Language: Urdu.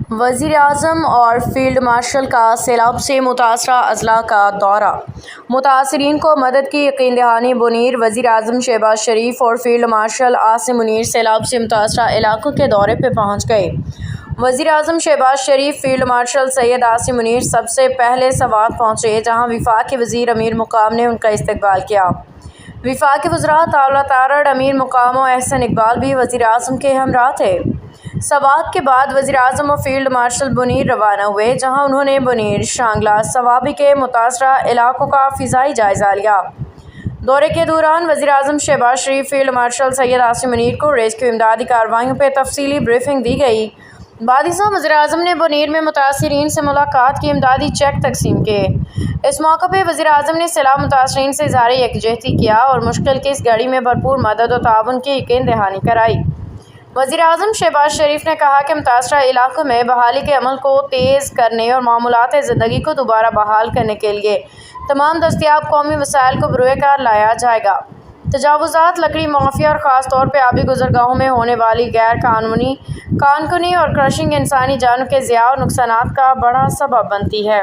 وزیر اعظم اور فیلڈ مارشل کا سیلاب سے متاثرہ اضلاع کا دورہ، متاثرین کو مدد کی یقین دہانی۔ بونیر وزیر اعظم شہباز شریف اور فیلڈ مارشل عاصم منیر سیلاب سے متاثرہ علاقوں کے دورے پر پہنچ گئے۔ وزیر اعظم شہباز شریف، فیلڈ مارشل سید عاصم منیر سب سے پہلے سوات پہنچے، جہاں وفاقی وزیر امیر مقام نے ان کا استقبال کیا۔ وفاقی وزراء طلعت تارڑ، امیر مقام و احسن اقبال بھی وزیر اعظم کے ہمراہ تھے۔ سوات کے بعد وزیر اعظم اور فیلڈ مارشل بونیر روانہ ہوئے، جہاں انہوں نے بونیر، شانگلہ، صوابی کے متاثرہ علاقوں کا فضائی جائزہ لیا۔ دورے کے دوران وزیر اعظم شہباز شریف، فیلڈ مارشل سید عاصم منیر کو ریسکیو امدادی کارروائیوں پر تفصیلی بریفنگ دی گئی۔ بعد ازاں وزیر اعظم نے بونیر میں متاثرین سے ملاقات کی، امدادی چیک تقسیم کیے۔ اس موقع پہ وزیر اعظم نے سیلاب متاثرین سے اظہار یکجہتی کیا اور مشکل کی اس گھڑی میں بھرپور مدد و تعاون کی یقین دہانی کرائی۔ وزیر اعظم شہباز شریف نے کہا کہ متاثرہ علاقوں میں بحالی کے عمل کو تیز کرنے اور معمولات زندگی کو دوبارہ بحال کرنے کے لیے تمام دستیاب قومی وسائل کو بروئے کار لایا جائے گا۔ تجاوزات، لکڑی مافیا اور خاص طور پر آبی گزرگاہوں میں ہونے والی غیر قانونی کان کنی اور کرشنگ انسانی جانوں کے ضیاع اور نقصانات کا بڑا سبب بنتی ہے۔